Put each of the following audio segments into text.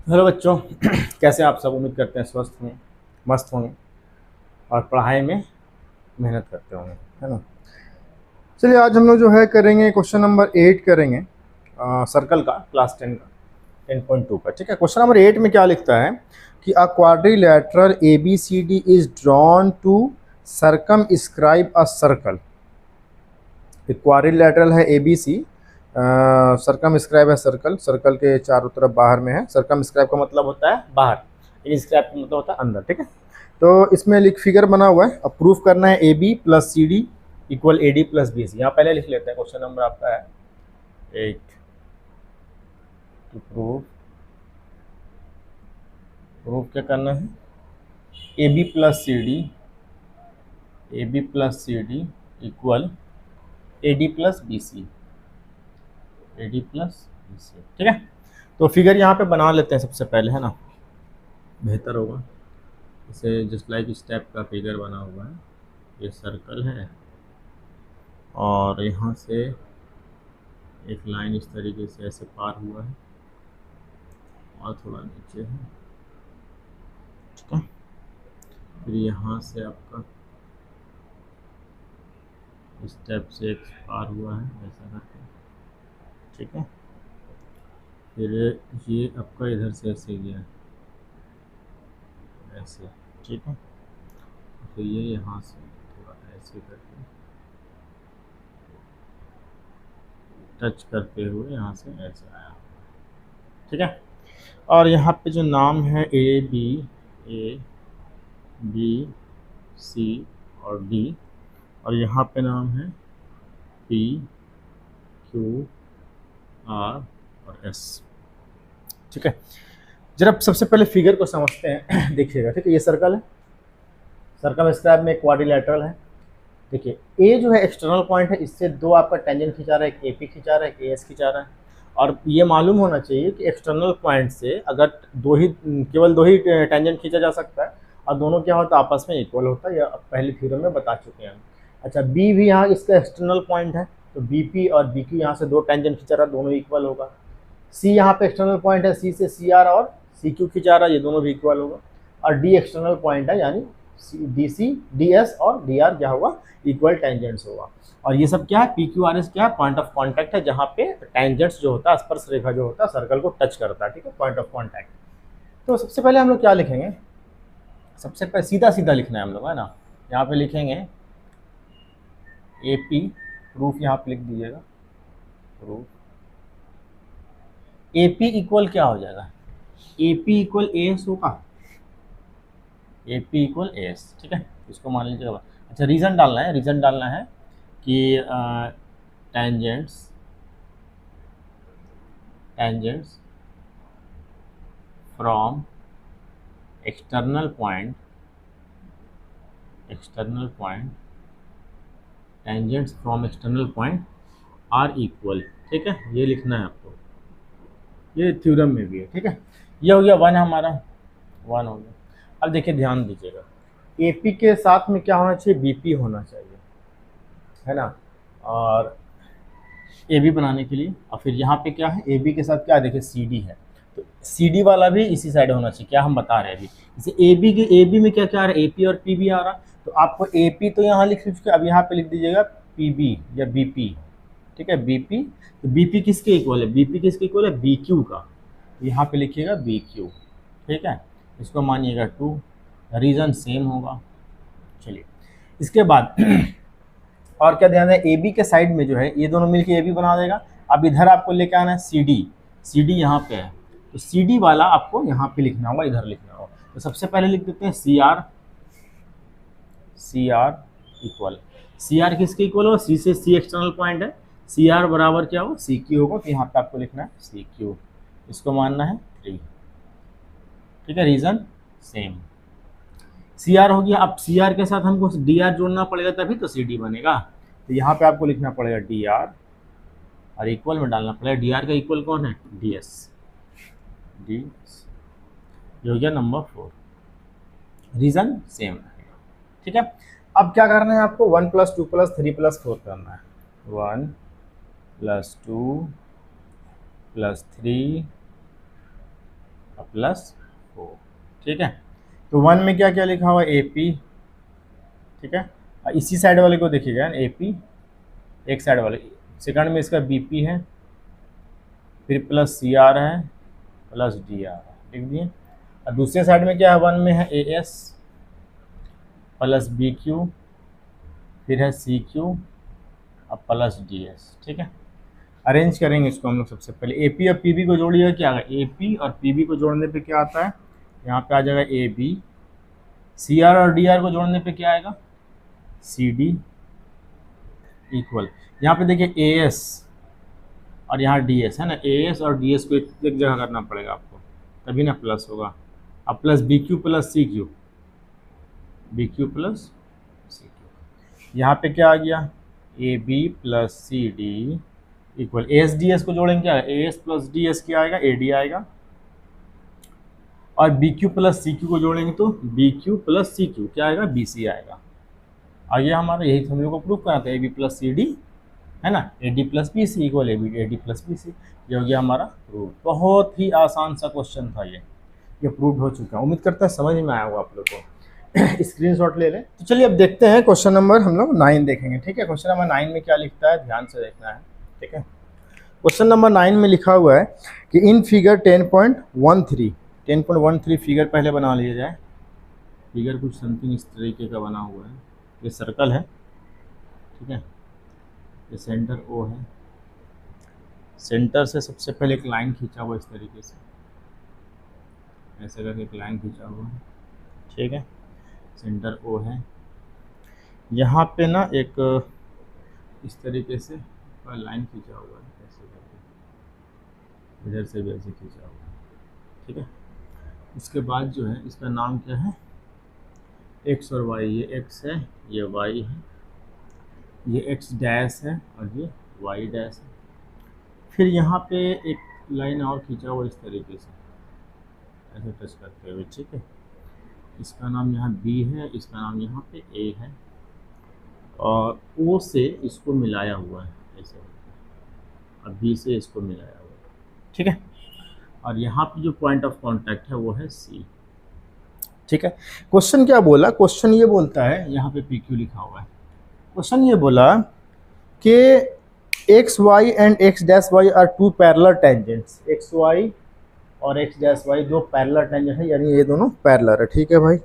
Hello बच्चों। कैसे आप सब? उम्मीद करते हैं स्वस्थ होंगे, मस्त होंगे और पढ़ाई में मेहनत करते होंगे, है ना। चलिए आज हम लोग जो है करेंगे क्वेश्चन नंबर 8 करेंगे, सर्कल का, क्लास 10 का, 10.2 का। ठीक है, क्वेश्चन नंबर 8 में क्या लिखता है कि a quadrilateral A B C D is drawn to circumscribe a circle. Quadrilateral है A B C, circumscribe है सर्कल, सर्कल के चारों तरफ बाहर में है। सरकम स्क्राइब का मतलब होता है बाहर, स्क्राइब का मतलब होता है अंदर। ठीक है, तो इसमें लिख फिगर बना हुआ है। अब प्रूफ करना है A B plus C D equal A D plus B C. यहाँ पहले लिख लेते हैं, क्वेश्चन नंबर आपका है 8 टू प्रूफ। प्रूफ क्या करना है? A B plus C D, A B plus C D equal A D plus B C, A D plus B C. ठीक है, तो फिगर यहाँ पे बना लेते हैं सबसे पहले, है ना, बेहतर होगा। इसे जस्ट लाइक स्टेप का फिगर बना हुआ है। ये सर्कल है और यहाँ से एक लाइन इस तरीके से ऐसे पार हुआ है और थोड़ा नीचे है। ठीक है, फिर यहाँ से आपका स्टेप से एक पार हुआ है ऐसा करके। ठीक है, फिर ये आपका इधर से ऐसे गया ऐसे। ठीक है, फिर ये यहाँ से थोड़ा ऐसे करके टच करते हुए यहाँ से ऐसे आया। ठीक है, और यहाँ पे जो नाम है ए बी सी और डी, और यहाँ पे नाम है पी क्यू आर और एस। ठीक है, जरा सबसे पहले फिगर को समझते हैं। देखिएगा, ठीक है, ये सर्कल है, सर्कल स्क्वायर में क्वाड्रिलैटरल है। देखिए, ए जो है एक्सटर्नल पॉइंट है, इससे दो आपका टेंजेंट खिंचा रहा है, एक ए पी खिंचा रहा है, एक ए एस खिंचा रहा है। और ये मालूम होना चाहिए कि एक्सटर्नल पॉइंट से अगर केवल दो ही टेंजेंट खींचा जा सकता है और दोनों क्या होता है, आपस में इक्वल होता है। या पहले थ्योरम में बता चुके हैं हम। अच्छा, बी भी यहाँ इसका एक्सटर्नल पॉइंट है, तो बी पी और बी क्यू यहाँ से दो टेंजेंट खिंचा रहा है, दोनों इक्वल होगा। सी यहाँ पे एक्सटर्नल पॉइंट है, सी से सी आर और सी क्यू खिंचा रहा है, ये दोनों भी इक्वल होगा। और डी एक्सटर्नल पॉइंट है, यानी डी सी डी एस और डी आर क्या होगा, इक्वल टेंजेंट्स होगा। और ये सब क्या है, पी क्यू आर एस क्या है, पॉइंट ऑफ कॉन्टैक्ट है, जहाँ पे टेंजेंट्स जो होता है, स्पर्श रेखा जो होता है सर्कल को टच करता है। ठीक है, पॉइंट ऑफ कॉन्टैक्ट। तो सबसे पहले हम लोग क्या लिखेंगे? सबसे पहले सीधा सीधा लिखना है हम लोग, है ना। यहाँ पे लिखेंगे ए पी, प्रूफ यहाँ पे लिख दीजिएगा, प्रूफ ए पी इक्वल क्या हो जाएगा, A P equal A S होगा, A P equal A S. ठीक है, इसको मान लीजिएगा। अच्छा, रीज़न डालना है, रीज़न डालना है कि tangents tangents from external point tangents from external point are equal. ठीक है, ये लिखना है आपको, ये थ्योरम में भी है। ठीक है, ये हो गया वन, हमारा वन हो गया। अब देखिए, ध्यान दीजिएगा, ए पी के साथ में क्या होना चाहिए, बी पी होना चाहिए, है ना। और ए बी बनाने के लिए, और फिर यहाँ पे क्या है, ए बी के साथ क्या है, देखिए सी डी है, तो सी डी वाला भी इसी साइड होना चाहिए। क्या हम बता रहे हैं अभी, जैसे ए बी में क्या क्या आ रहा है, ए पी और पी बी आ रहा, तो आपको ए पी तो यहाँ लिख चुके, अब यहाँ पे लिख दीजिएगा पी बी या बी पी। ठीक है, बी पी, तो बी पी किसके इक्वल है, बी पी किसके इक्वल है, बी क्यू का, यहाँ पे लिखिएगा बी क्यू। ठीक है, इसको मानिएगा 2, रीज़न सेम होगा। चलिए, इसके बाद और क्या ध्यान है, ए बी के साइड में जो है ये दोनों मिलके ए बी बना देगा। अब इधर आपको लेके आना है सी डी यहाँ पे है, तो सी डी वाला आपको यहाँ पे लिखना होगा, इधर लिखना होगा। तो सबसे पहले लिख देते हैं C R equal, C R किसके इक्वल होगा, सी से सी एक्सटर्नल पॉइंट है, सी आर बराबर क्या होगा, सी क्यू होगा, तो यहाँ पे आपको लिखना है सी क्यू, इसको मानना है 3। ठीक है, रीज़न सेम, सी आर हो गया। अब सी आर के साथ हमको डी आर जोड़ना पड़ेगा, तभी तो सी डी बनेगा। तो यहाँ पे आपको लिखना पड़ेगा डी आर, और इक्वल में डालना पड़ेगा, डी आर का इक्वल कौन है, डी एस, डी ये हो गया नंबर 4, रीज़न सेम रहेगा। ठीक है, अब क्या करना है आपको, 1 + 2 + 3 + 4 करना है। 1 + 2 + 3 प्लस 4। ठीक है, तो 1 में क्या क्या लिखा हुआ है, AP। ठीक है, इसी साइड वाले को देखिएगा, AP एक साइड वाले, सेकंड में इसका BP है, फिर प्लस CR है, प्लस DR है, लिख दिए। और दूसरे साइड में क्या है, 1 में है AS प्लस BQ, फिर है CQ और प्लस DS। ठीक है, अरेंज करेंगे इसको हम लोग। सबसे पहले AP और PB को जोड़िएगा, क्या आएगा, AP और PB को जोड़ने पे क्या आता है, यहाँ पे आ जाएगा AB। CR और DR को जोड़ने पे क्या आएगा, CD इक्वल, यहाँ पे देखिए AS और यहाँ DS है ना, AS और DS को एक जगह करना पड़ेगा आपको, तभी ना प्लस होगा। अब plus BQ plus CQ, BQ plus CQ, यहाँ पे क्या आ गया, AB plus CD equal AS DS को जोड़ेंगे, क्या AS प्लस DS क्या आएगा, AD आएगा। और BQ प्लस CQ को जोड़ेंगे तो BQ प्लस CQ क्या आएगा, BC आएगा। और ये हमारा यही हम लोग को प्रूव करना था, AB प्लस CD है ना, AD plus BC equal AD plus BC। ये हो गया हमारा प्रूव। बहुत ही आसान सा क्वेश्चन था ये प्रूव हो चुका है। उम्मीद करता है समझ में आया होगा आप लोग को। स्क्रीनशॉट ले लें। तो चलिए अब देखते हैं क्वेश्चन नंबर हम लोग 9 देखेंगे। ठीक है, क्वेश्चन नंबर 9 में क्या लिखता है, ध्यान से देखना है। ठीक है, क्वेश्चन नंबर 9 में लिखा हुआ है कि इन फिगर 10.13 फिगर पहले बना लिया जाए। फिगर कुछ समथिंग इस तरीके का बना हुआ है, ये सर्कल है। ठीक है, ये सेंटर O है, सेंटर से सबसे पहले एक लाइन खींचा हुआ इस तरीके से, ऐसे करके एक लाइन खींचा हुआ है। ठीक है, सेंटर O है, यहाँ पे ना एक इस तरीके से लाइन खींचा हुआ है, ऐसे करके इधर से भी ऐसे खींचा हुआ है। ठीक है, उसके बाद जो है इसका नाम क्या है, X और Y, ये X है, ये Y है, ये X डैश है और ये Y डैश है। फिर यहाँ पे एक लाइन और खींचा हुआ इस तरीके से, ऐसे टच करते हुए। ठीक है, इसका नाम यहाँ B है, इसका नाम यहाँ पे A है, और O से इसको मिलाया हुआ है ऐसे, और B से इसको मिलाया हुआ है। ठीक है, और यहाँ पे जो पॉइंट ऑफ कांटेक्ट है वो है C। ठीक है, क्वेश्चन क्या बोला, क्वेश्चन ये बोलता है, यहाँ पे PQ लिखा हुआ है। क्वेश्चन ये बोला कि XY and X dash Y are two parallel tangents. XY और X डैश Y दो पैरेलल टेंजेंट है, यानी ये दोनों पैरेलल है। ठीक है भाई,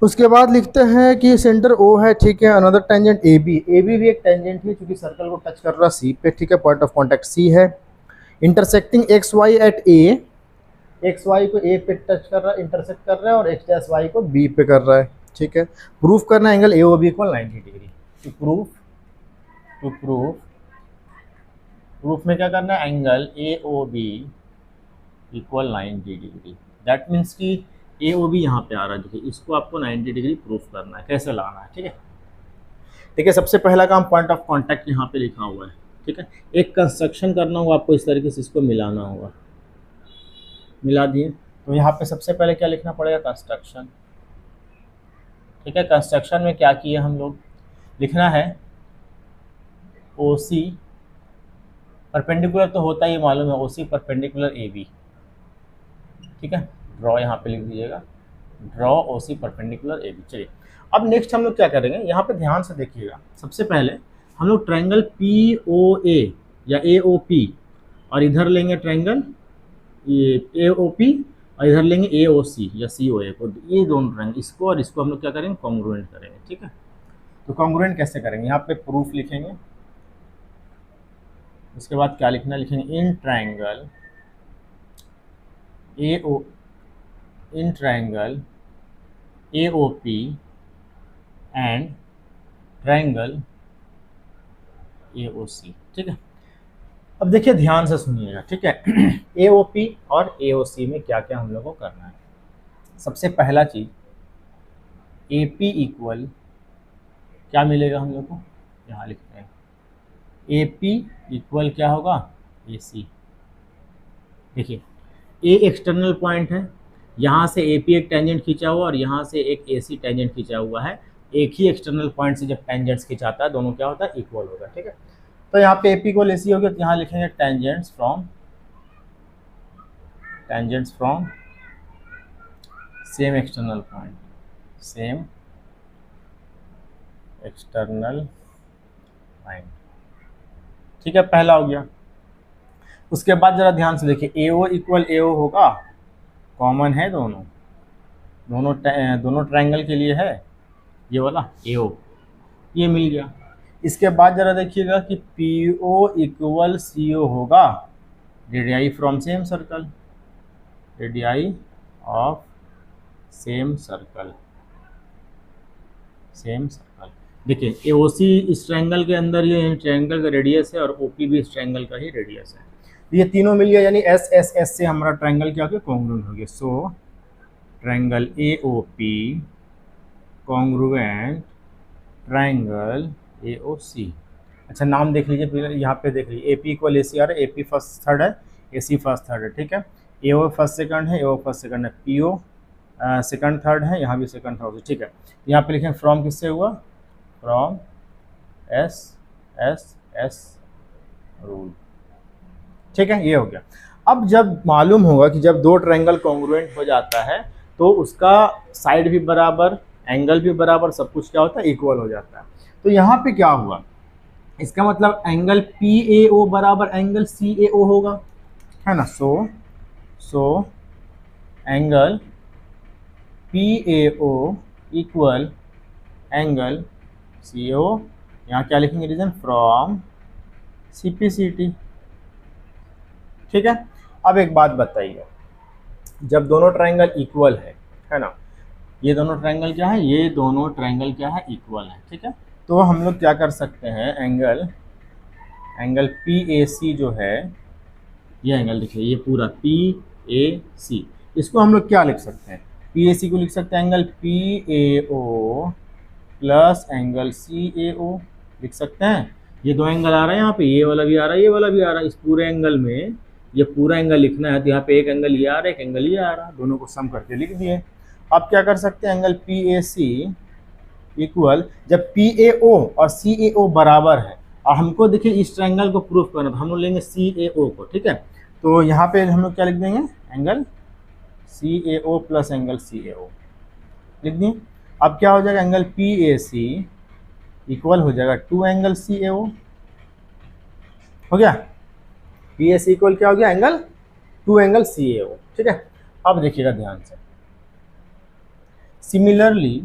उसके बाद लिखते हैं कि सेंटर O है। ठीक है, अनदर टेंजेंट AB भी एक टेंजेंट है क्योंकि सर्कल को टच कर रहा है C पे। ठीक है, पॉइंट ऑफ कांटेक्ट C है। Intersecting XY at A, XY को A पे टच कर रहा है, इंटरसेक्ट कर रहा है, और X डैश Y को B पे कर रहा है। ठीक है, प्रूफ करना angle AOB equal 90 degree. To proof में क्या करना है, angle AOB equal 90 degree. That means कि AOB यहाँ पे आ रहा है, देखिए इसको आपको 90 डिग्री प्रूफ करना है। कैसे लाना है, ठीक है, सबसे पहला काम पॉइंट ऑफ कांटेक्ट यहाँ पे लिखा हुआ है। ठीक है, एक कंस्ट्रक्शन करना होगा आपको, इस तरीके से इसको मिलाना होगा। मिला दिए, तो यहाँ पे सबसे पहले क्या लिखना पड़ेगा, कंस्ट्रक्शन। ठीक है, कंस्ट्रक्शन में क्या किया हम लोग, लिखना है OC परपेंडिकुलर तो होता ही मालूम है, OC परपेंडिकुलर AB। ठीक है, ड्रॉ यहाँ पे लिख दीजिएगा, ड्रॉ OC परपेंडिकुलर AB। चलिए अब नेक्स्ट हम लोग क्या करेंगे, यहाँ पे ध्यान से देखिएगा। सबसे पहले हम लोग ट्रायंगल POA या AOP, और इधर लेंगे ट्रायंगल ये AOP, और इधर लेंगे AOC या COA को। ये दोनों ट्रायंगल, इसको और इसको हम लोग क्या करेंगे, कॉन्ग्रुएंट करेंगे। ठीक है, तो कॉन्ग्रुएंट कैसे करेंगे, यहाँ पे प्रूफ लिखेंगे। उसके बाद क्या लिखना, लिखेंगे in triangle AOP and triangle AOC। ठीक है, अब देखिए ध्यान से सुनिएगा। ठीक है, AOP और AOC में क्या क्या हम लोग को करना है। सबसे पहला चीज AP इक्वल क्या मिलेगा हम लोग को, यहाँ लिखते हैं AP इक्वल क्या होगा, AC। देखिए A एक्सटर्नल पॉइंट है, यहाँ से AP एक टेंजेंट खींचा हुआ और यहाँ से एक AC टेंजेंट खींचा हुआ है। एक ही एक्सटर्नल पॉइंट से जब टेंजेंट्स खिंचाता है, दोनों क्या होता है, इक्वल होगा। ठीक है, तो यहाँ पे AP इक्वल AC हो गया, तो यहाँ लिखेंगे tangents from tangents from same external point, same external point. ठीक है, पहला हो गया। उसके बाद जरा ध्यान से देखिए, ए ओ इक्वल ए ओ होगा, कॉमन है दोनों, दोनों ट्रायंगल के लिए है ये वाला ए ओ, ये मिल गया। इसके बाद जरा देखिएगा कि पी ओ इक्वल सी ओ होगा, radii from same circle, radii of same circle, same circle. देखिए ए ओ सी इस ट्रायंगल के अंदर ये ट्रायंगल का रेडियस है और ओ पी भी इस ट्रायंगल का ही रेडियस है। ये तीनों मिल गया, यानी एस एस एस से हमारा ट्रायंगल क्या हो गया, कॉन्ग्रुएंट हो गया। So triangle A O P congruent triangle A O C. अच्छा नाम देख लीजिए, फिर यहाँ पे देख लीजिए, ए पी इक्वल ए सी आ रहा है, ए पी फर्स्ट थर्ड है, ए सी फर्स्ट थर्ड है, ठीक है। ए ओ फर्स्ट सेकंड है, ए ओ फर्स्ट सेकंड है, पी ओ सेकंड थर्ड है, यहाँ भी सेकंड थर्ड है, ठीक है। यहाँ पे लिखें फ्रॉम किससे हुआ, from S S S rule, ठीक है, ये हो गया। अब जब मालूम होगा कि जब दो ट्रायंगल कॉन्ग्रुएंट हो जाता है तो उसका साइड भी बराबर, एंगल भी बराबर, सब कुछ क्या होता है, इक्वल हो जाता है। तो यहाँ पे क्या हुआ, इसका मतलब एंगल पी ए ओ बराबर एंगल सी ए ओ होगा, है ना। So angle P A O equal angle C O, यहाँ क्या लिखेंगे, reason from C P C T, ठीक है। अब एक बात बताइए, जब दोनों ट्रायंगल इक्वल है ना, ये दोनों ट्रायंगल क्या है, ये दोनों ट्रायंगल क्या है, इक्वल है, ठीक है। तो हम लोग क्या कर सकते हैं, एंगल पी ए सी जो है, ये एंगल देखिए, ये पूरा पी ए सी, इसको हम लोग क्या लिख सकते हैं, पी ए सी को लिख सकते हैं angle P A O plus angle C A O, लिख सकते हैं। ये दो एंगल आ रहा है यहाँ पे, ये वाला भी आ रहा है, ये वाला भी आ रहा है, इस पूरे एंगल में ये पूरा एंगल लिखना है तो यहाँ पे एक एंगल ये आ रहा है, एक एंगल ये आ रहा है, दोनों को सम करके लिख दिए। अब क्या कर सकते हैं, angle P A C equal, जब पी ए ओ और सी ए ओ बराबर है, और हमको देखिए इस ट्रायंगल को प्रूफ करना, तो हम लोग लेंगे सी ए ओ को, ठीक है। तो यहाँ पे हम लोग क्या लिख देंगे, angle C A O plus angle C A O लिख दिए। अब क्या हो जाएगा, angle P A C equal हो जाएगा टू एंगल सी ए ओ, हो गया। पी ए सी इक्वल क्या हो गया, angle two angle C A ओ, ठीक है। अब देखिएगा ध्यान से, सिमिलरली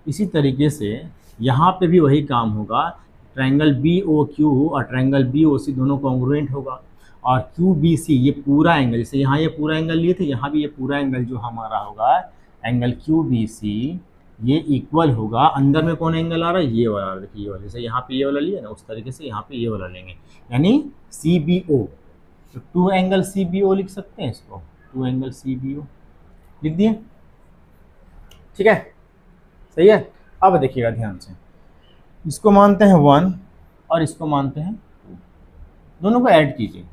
इसी तरीके से यहाँ पे भी वही काम होगा, ट्रायंगल बी ओ क्यू और ट्रायंगल बी ओ सी दोनों कॉन्ग्रुएंट होगा, और क्यू बी सी ये पूरा एंगल, जैसे यहाँ ये पूरा एंगल लिए थे, यहाँ भी ये पूरा एंगल जो हमारा होगा एंगल क्यू बी सी, ये इक्वल होगा, अंदर में कौन एंगल आ रहा है, ये वाला, देखिए ये वाला, जैसे यहाँ पे ये वाला लिए ना, उस तरीके से यहाँ पे ये वाला लेंगे, यानी सी बी ओ, तो two angle C B O लिख सकते हैं इसको, two angle C B O लिख दिए, ठीक है, सही है। अब देखिएगा ध्यान से, इसको मानते हैं 1 और इसको मानते हैं 2, दोनों को ऐड कीजिए,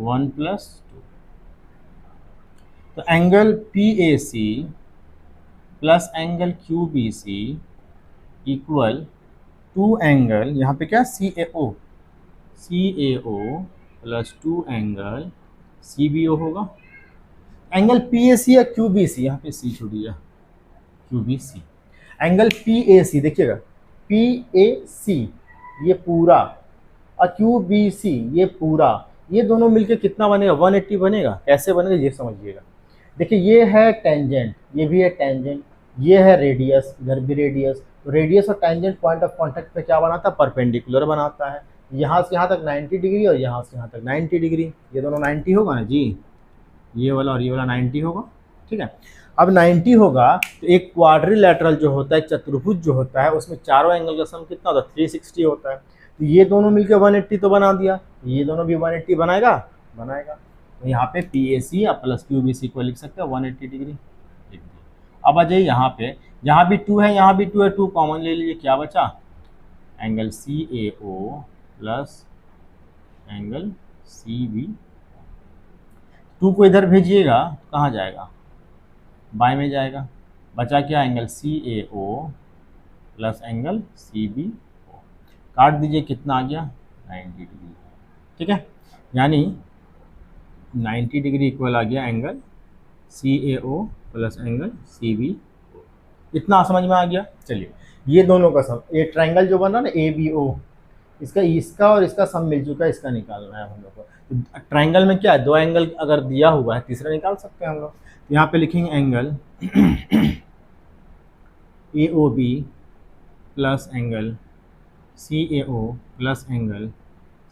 1 + 2, तो angle P A C plus angle Q B C equal to angle, यहाँ पे क्या, C A O plus 2 angle C B O होगा। एंगल पी ए सी या क्यू बी सी, यहाँ पे सी छोड़ दिया, Q B C, angle P A C देखिएगा, पी ए सी ये पूरा और क्यू बी सी ये पूरा, ये दोनों मिलके कितना बनेगा, 180 बनेगा। कैसे बनेगा ये समझिएगा, देखिए ये है टेंजेंट, ये भी है टेंजेंट, ये है रेडियस, इधर भी रेडियस, तो रेडियस और टेंजेंट पॉइंट ऑफ कांटेक्ट पे क्या बनाता है, परपेंडिकुलर बनाता है। यहाँ से यहाँ तक 90 डिग्री और यहाँ से यहाँ तक 90 डिग्री, ये दोनों 90 होगा ना जी, ये वाला और ये वाला 90 होगा, ठीक है। अब 90 होगा तो एक क्वाड्रिलेटरल जो होता है, एक चतुर्भुज जो होता है, उसमें चारों एंगल का सम कितना होता है, 360 होता है। तो ये दोनों मिलकर 180 तो बना दिया, ये दोनों भी 180 बनाएगा। तो यहाँ पे P A C plus Q B C को लिख सकते हैं 180 डिग्री। अब आ जाइए यहाँ पे, यहाँ भी 2 है, यहाँ भी 2 है, 2 कॉमन ले लीजिए, क्या बचा, angle C A O plus angle C B. 2 को इधर भेजिएगा कहाँ जाएगा, बाएं में जाएगा, बचा क्या, angle C A O plus angle C B O, काट दीजिए, कितना आ गया, 90 डिग्री। ठीक है, यानी 90 डिग्री इक्वल आ गया angle CAO plus angle CBO। इतना समझ में आ गया। चलिए ये दोनों का सम, ये ट्रायंगल जो बना ना ABO, इसका और इसका सम मिल चुका है, इसका निकालना है हम लोग को। तो ट्रायंगल में क्या है, दो एंगल अगर दिया हुआ है, तीसरा निकाल सकते हैं हम लोग। तो यहाँ पे लिखेंगे angle AOB plus angle CAO plus angle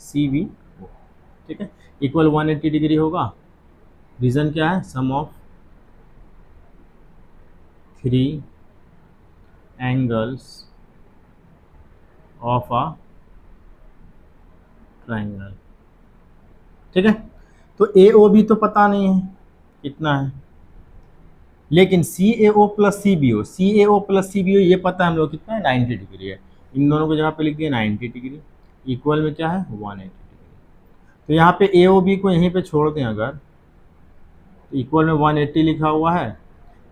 CBO, ठीक है, इक्वल 180 डिग्री होगा। रीज़न क्या है, sum of 3 angles of a triangle, ठीक है। तो AOB तो पता नहीं है कितना है, लेकिन CAO प्लस CBO ये पता है हम लोग कितना है, 90 डिग्री है। इन दोनों को जगह पे लिख दिया 90 डिग्री, इक्वल में क्या है 180 डिग्री। तो यहाँ पे AOB को यहीं पे छोड़ दें अगर, तो इक्वल में 180 लिखा हुआ है,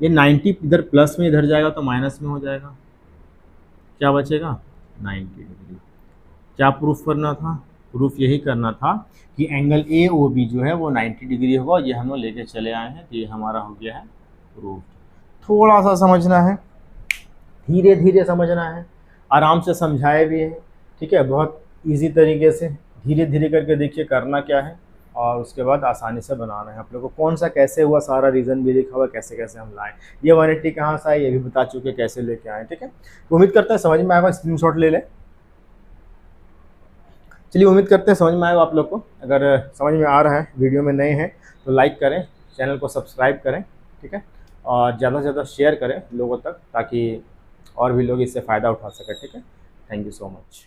ये 90 इधर प्लस में इधर जाएगा तो माइनस में हो जाएगा, क्या बचेगा 90 डिग्री। क्या प्रूफ करना था, प्रूफ यही करना था कि एंगल AOB जो है वो 90 डिग्री होगा। ये हम लोग लेके चले आए हैं, तो ये हमारा हो गया है प्रूफ। थोड़ा सा समझना है, धीरे धीरे समझना है, आराम से समझाए भी है, ठीक है, बहुत इजी तरीके से धीरे धीरे करके देखिए करना क्या है, और उसके बाद आसानी से बनाना है। आप लोगों को कौन सा कैसे हुआ सारा रीज़न भी लिखा हुआ, कैसे कैसे हम लाएं, ये 180 कहाँ से आए ये भी बता चुके, कैसे लेके आए, ठीक है। तो उम्मीद करते हैं समझ में आएगा, स्क्रीनशॉट ले लें। चलिए उम्मीद करते हैं समझ में आएगा आप लोग को। अगर समझ में आ रहा है, वीडियो में नए हैं तो लाइक करें, चैनल को सब्सक्राइब करें, ठीक है, और ज़्यादा से ज़्यादा शेयर करें लोगों तक, ताकि और भी लोग इससे फ़ायदा उठा सकें, ठीक है। Thank you so much.